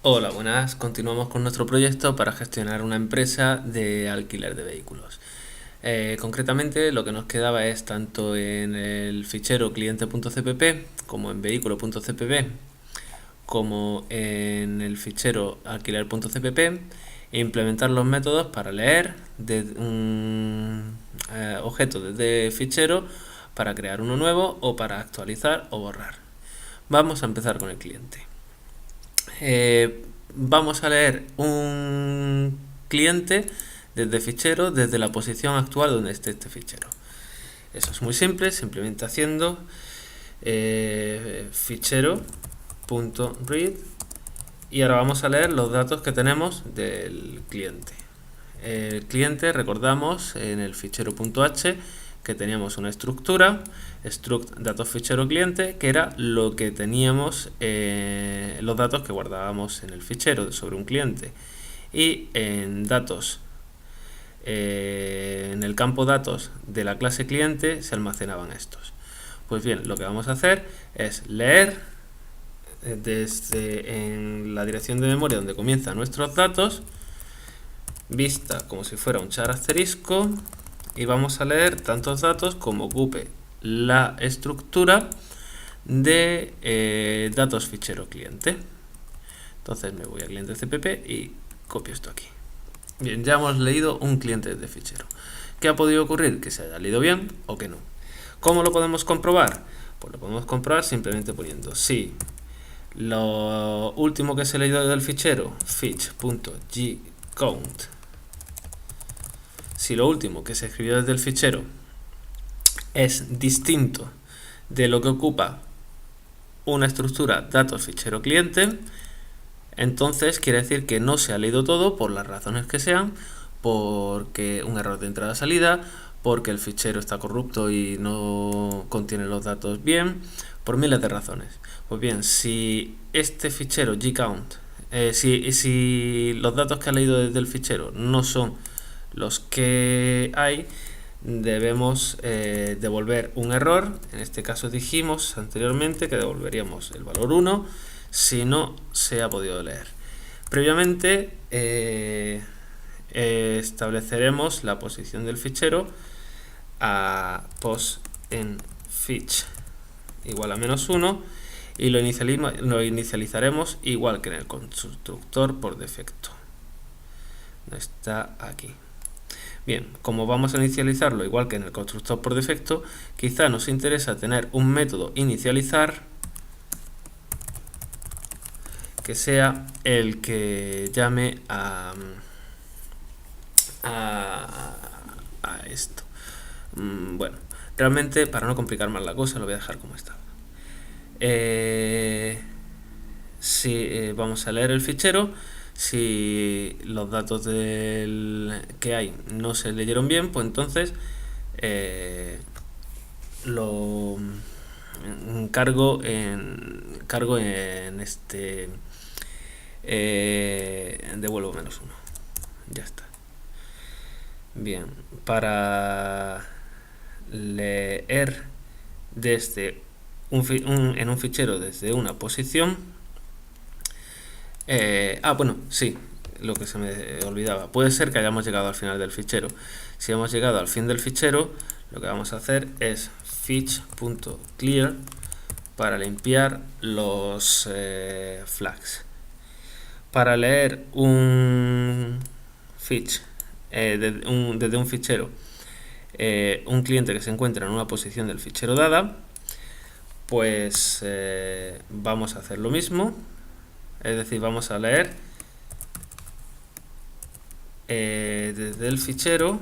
Hola, buenas. Continuamos con nuestro proyecto para gestionar una empresa de alquiler de vehículos. Concretamente, lo que nos quedaba es tanto en el fichero cliente.cpp como en vehículo.cpp como en el fichero alquiler.cpp implementar los métodos para leer de un objeto desde fichero para crear uno nuevo o para actualizar o borrar. Vamos a empezar con el cliente. Vamos a leer un cliente desde fichero, desde la posición actual donde esté este fichero. Eso es muy simple, simplemente haciendo fichero.read y ahora vamos a leer los datos que tenemos del cliente. El cliente, recordamos en el fichero.h que teníamos una estructura, struct datos fichero cliente, que era lo que teníamos, los datos que guardábamos en el fichero sobre un cliente. Y en datos, en el campo datos de la clase cliente se almacenaban estos. Pues bien, lo que vamos a hacer es leer desde en la dirección de memoria donde comienzan nuestros datos, vista como si fuera un char asterisco, y vamos a leer tantos datos como ocupe la estructura de datos fichero cliente. Entonces me voy a cliente cpp y copio esto aquí. Bien, ya hemos leído un cliente de fichero. ¿Qué ha podido ocurrir? Que se haya leído bien o que no. ¿Cómo lo podemos comprobar? Pues lo podemos comprobar simplemente poniendo si lo último que se ha leído del fichero fetch.gcount, si lo último que se escribió desde el fichero es distinto de lo que ocupa una estructura datos fichero cliente, entonces quiere decir que no se ha leído todo por las razones que sean, porque un error de entrada-salida, porque el fichero está corrupto y no contiene los datos bien, por miles de razones. Pues bien, si este fichero gcount, si los datos que ha leído desde el fichero no son los que hay, debemos devolver un error. En este caso dijimos anteriormente que devolveríamos el valor 1 si no se ha podido leer. Previamente estableceremos la posición del fichero a post en fetch igual a -1 y lo inicializaremos igual que en el constructor por defecto. Está aquí. Bien, como vamos a inicializarlo igual que en el constructor por defecto, quizá nos interesa tener un método inicializar que sea el que llame a esto. Bueno, realmente para no complicar más la cosa lo voy a dejar como está. Si vamos a leer el fichero, si los datos que hay no se leyeron bien, pues entonces lo cargo en este devuelvo -1. Ya está. Bien, para leer desde en un fichero desde una posición, bueno, sí, lo que se me olvidaba, puede ser que hayamos llegado al final del fichero. Si hemos llegado al fin del fichero, lo que vamos a hacer es fetch.clear para limpiar los flags. Para leer un fetch desde un fichero, un cliente que se encuentra en una posición del fichero dada, pues vamos a hacer lo mismo, es decir, vamos a leer desde el fichero,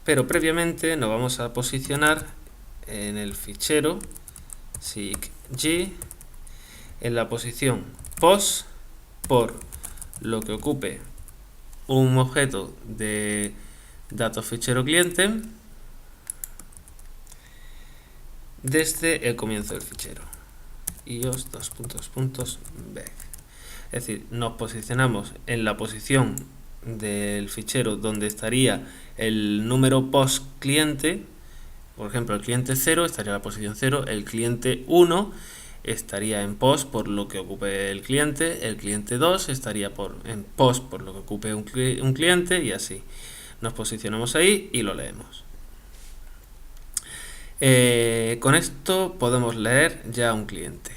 pero previamente nos vamos a posicionar en el fichero SIG en la posición post por lo que ocupe un objeto de datos fichero cliente desde el comienzo del fichero ios _beg. Es decir, nos posicionamos en la posición del fichero donde estaría el número post cliente. Por ejemplo, el cliente 0 estaría en la posición 0, el cliente 1 estaría en POS por lo que ocupe el cliente 2 estaría en POS por lo que ocupe un cliente, y así. Nos posicionamos ahí y lo leemos. Con esto podemos leer ya un cliente.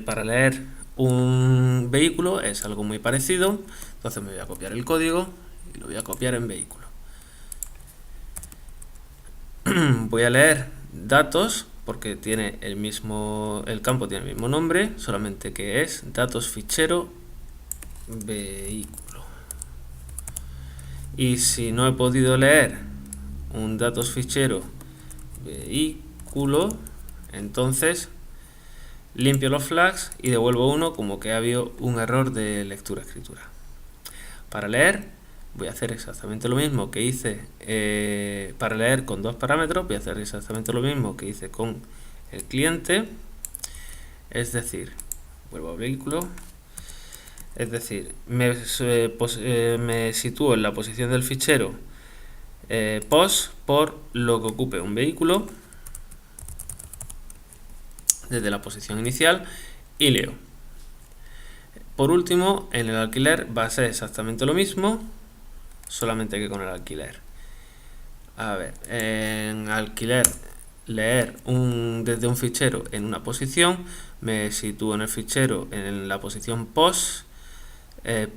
Para leer un vehículo es algo muy parecido, entonces me voy a copiar el código y lo voy a copiar en vehículo. Voy a leer datos porque tiene el campo tiene el mismo nombre, solamente que es datos fichero vehículo. Y si no he podido leer un datos fichero vehículo, entonces limpio los flags y devuelvo uno como que ha habido un error de lectura-escritura. Para leer voy a hacer exactamente lo mismo que hice para leer con dos parámetros, voy a hacer exactamente lo mismo que hice con el cliente, es decir, vuelvo a vehículo, es decir, me sitúo en la posición del fichero POS por lo que ocupe un vehículo desde la posición inicial y leo. Por último, en el alquiler va a ser exactamente lo mismo, solamente que con el alquiler. A ver, en alquiler, leer desde un fichero en una posición, me sitúo en el fichero en la posición POS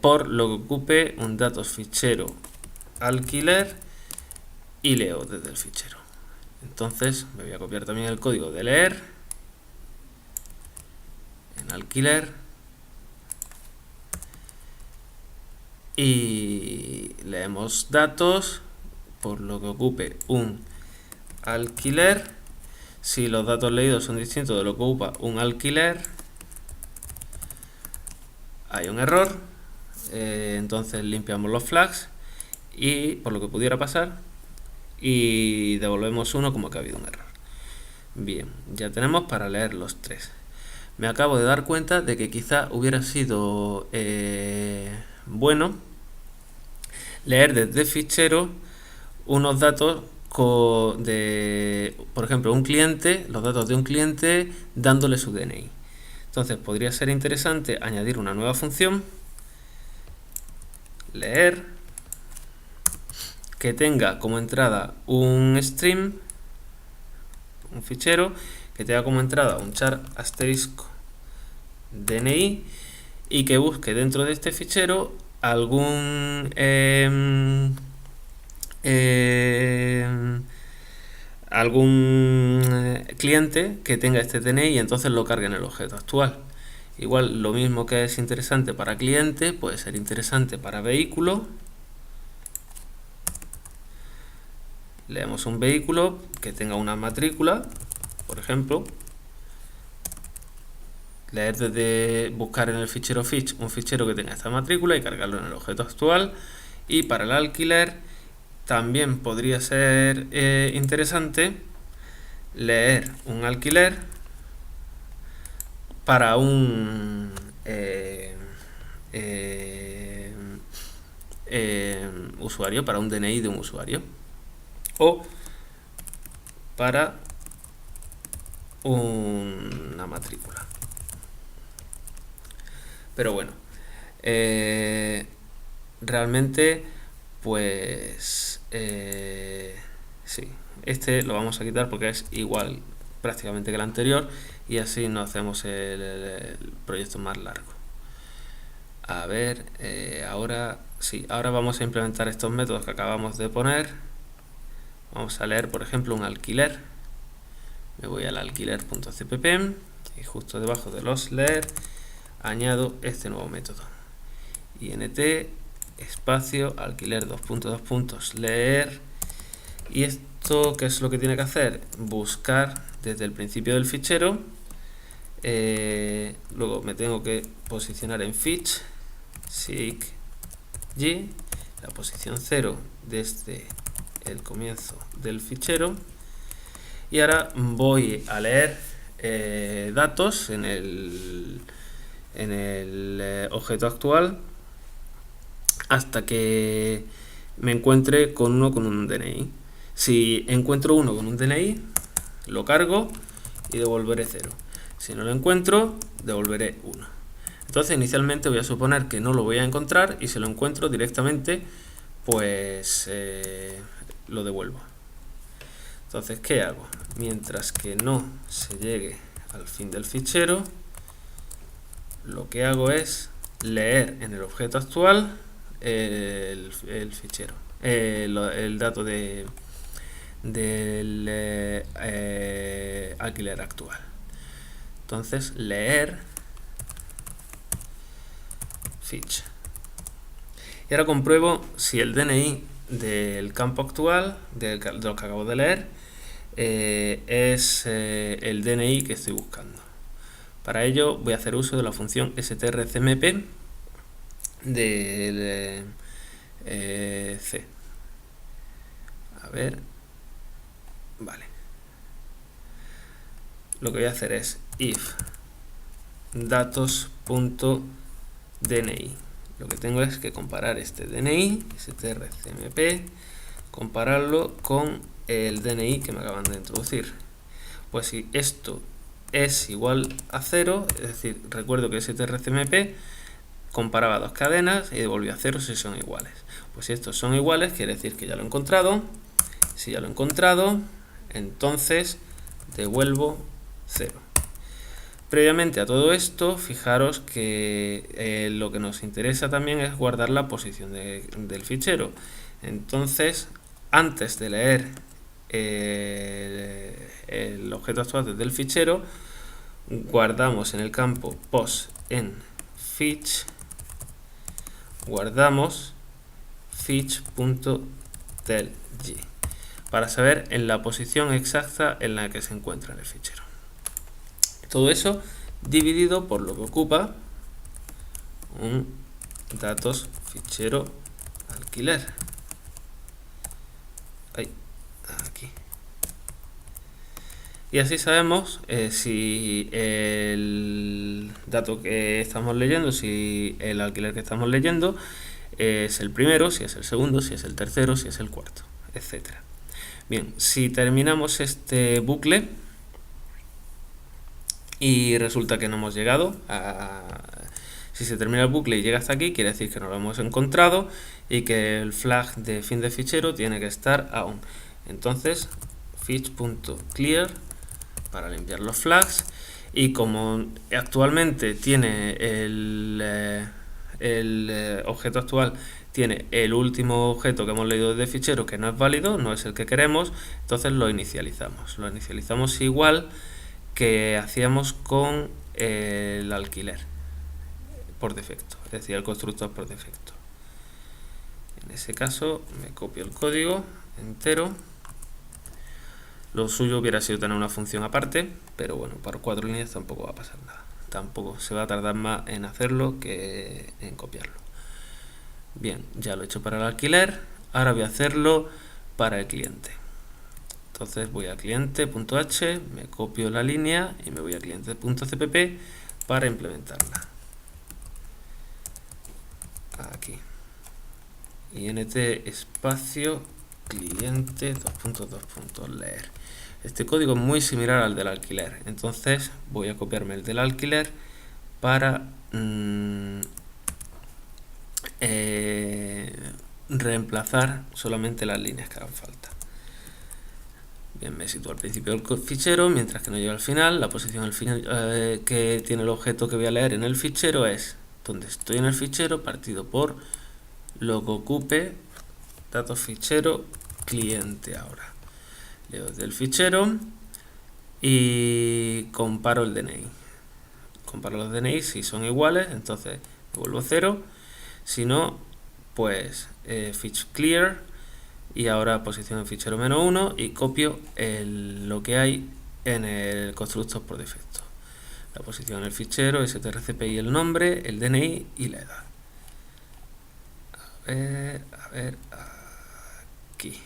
por lo que ocupe un datos fichero alquiler y leo desde el fichero. Entonces me voy a copiar también el código de leer en alquiler y leemos datos por lo que ocupe un alquiler. Si los datos leídos son distintos de lo que ocupa un alquiler, hay un error, entonces limpiamos los flags y por lo que pudiera pasar y devolvemos uno como que ha habido un error. Bien, ya tenemos para leer los tres. Me acabo de dar cuenta de que quizá hubiera sido bueno leer desde fichero unos datos por ejemplo, un cliente, los datos de un cliente dándole su DNI. Entonces podría ser interesante añadir una nueva función, leer, que tenga como entrada un string, un fichero, que tenga como entrada un char asterisco DNI y que busque dentro de este fichero algún cliente que tenga este DNI y entonces lo cargue en el objeto actual. Igual lo mismo que es interesante para cliente puede ser interesante para vehículo. Leemos un vehículo que tenga una matrícula, por ejemplo. Leer desde buscar en el fichero fetch un fichero que tenga esta matrícula y cargarlo en el objeto actual. Y para el alquiler también podría ser interesante leer un alquiler para un usuario, para un DNI de un usuario o para una matrícula. Pero bueno, realmente pues sí, este lo vamos a quitar porque es igual prácticamente que el anterior y así no hacemos el proyecto más largo. A ver, ahora sí, ahora vamos a implementar estos métodos que acabamos de poner. Vamos a leer, por ejemplo, un alquiler. Me voy al alquiler.cpp y justo debajo de los leer añado este nuevo método, int espacio alquiler leer. Y esto, ¿qué es lo que tiene que hacer? Buscar desde el principio del fichero, luego me tengo que posicionar en fetch sig y la posición 0 desde el comienzo del fichero, y ahora voy a leer datos en el objeto actual hasta que me encuentre con uno con un DNI. Si encuentro uno con un DNI, lo cargo y devolveré 0. Si no lo encuentro, devolveré 1. Entonces inicialmente voy a suponer que no lo voy a encontrar y si lo encuentro directamente, pues lo devuelvo. Entonces, ¿qué hago? Mientras que no se llegue al fin del fichero, lo que hago es leer en el objeto actual el fichero, el dato del alquiler actual. Entonces, leer fetch. Y ahora compruebo si el DNI del campo actual, de lo que acabo de leer, es el DNI que estoy buscando. Para ello voy a hacer uso de la función strcmp del C. A ver, vale. Lo que voy a hacer es if datos.dni. Lo que tengo es que comparar este DNI, strcmp, compararlo con el DNI que me acaban de introducir. Pues si esto es igual a 0, es decir, recuerdo que strcmp comparaba dos cadenas y devolvía a 0 si son iguales. Pues si estos son iguales, quiere decir que ya lo he encontrado. Si ya lo he encontrado, entonces devuelvo 0. Previamente a todo esto, fijaros que lo que nos interesa también es guardar la posición del fichero. Entonces, antes de leer el objeto actual desde el fichero, guardamos en el campo post en fetch, guardamos fetch.telg para saber en la posición exacta en la que se encuentra en el fichero. Todo eso dividido por lo que ocupa un datos fichero alquiler. Aquí. Y así sabemos si el dato que estamos leyendo, si el alquiler que estamos leyendo es el primero, si es el segundo, si es el tercero, si es el cuarto, etcétera. Bien, si terminamos este bucle y resulta que no hemos llegado si se termina el bucle y llega hasta aquí, quiere decir que no lo hemos encontrado y que el flag de fin de fichero tiene que estar aún. Entonces, fetch.clear para limpiar los flags, y como actualmente tiene el objeto actual tiene el último objeto que hemos leído de fichero que no es válido, no es el que queremos, entonces lo inicializamos igual que hacíamos con el alquiler por defecto, es decir, el constructor por defecto. En ese caso me copio el código entero. Lo suyo hubiera sido tener una función aparte, pero bueno, para 4 líneas tampoco va a pasar nada. Tampoco se va a tardar más en hacerlo que en copiarlo. Bien, ya lo he hecho para el alquiler, ahora voy a hacerlo para el cliente. Entonces voy a cliente.h, me copio la línea y me voy a cliente.cpp para implementarla. Aquí. int espacio cliente 2.2.leer. Este código es muy similar al del alquiler, entonces voy a copiarme el del alquiler para reemplazar solamente las líneas que hagan falta. Bien, me sitúo al principio del fichero, mientras que no llego al final. La posición al final que tiene el objeto que voy a leer en el fichero es donde estoy en el fichero partido por lo que ocupe datos fichero cliente. Ahora leo desde el fichero y comparo el DNI. Comparo los DNI, si son iguales, entonces devuelvo 0. Si no, pues fetch clear y ahora posición en fichero -1 y copio lo que hay en el constructor por defecto. La posición en el fichero, strcpy, el nombre, el DNI y la edad. A ver, aquí.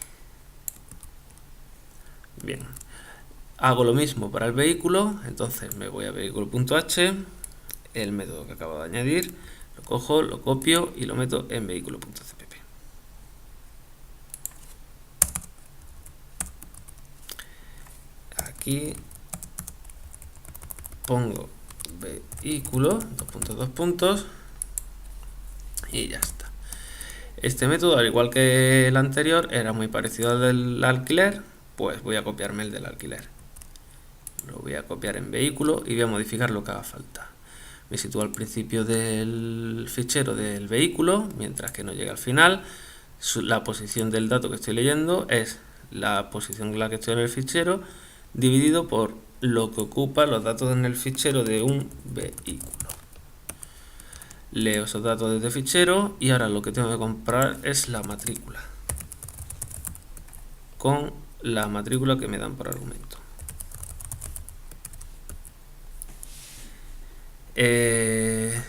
Bien, hago lo mismo para el vehículo, entonces me voy a vehículo.h, el método que acabo de añadir, lo cojo, lo copio y lo meto en vehículo.cpp. aquí pongo vehículo, dos puntos, y ya está. Este método, al igual que el anterior, era muy parecido al del alquiler, pues voy a copiarme el del alquiler. Lo voy a copiar en vehículo y voy a modificar lo que haga falta. Me sitúo al principio del fichero del vehículo, mientras que no llega al final. La posición del dato que estoy leyendo es la posición en la que estoy en el fichero, dividido por lo que ocupa los datos en el fichero de un vehículo. Leo esos datos desde fichero y ahora lo que tengo que comprar es la matrícula, con la matrícula que me dan por argumento.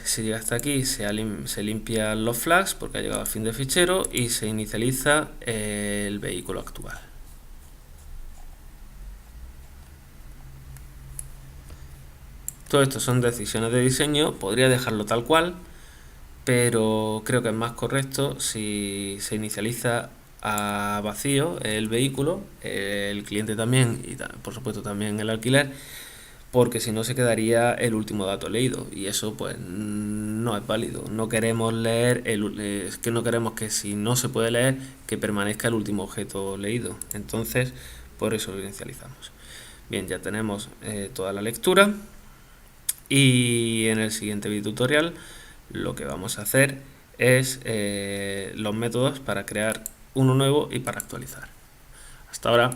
Si llega hasta aquí, se limpian los flags porque ha llegado al fin del fichero y se inicializa el vehículo actual. Todo esto son decisiones de diseño, podría dejarlo tal cual, pero creo que es más correcto si se inicializa a vacío el vehículo, el cliente también y por supuesto también el alquiler, porque si no se quedaría el último dato leído y eso pues no es válido. No queremos leer es que no queremos que si no se puede leer que permanezca el último objeto leído, entonces por eso lo inicializamos. Bien, ya tenemos toda la lectura y en el siguiente videotutorial lo que vamos a hacer es los métodos para crear uno nuevo y para actualizar. Hasta ahora.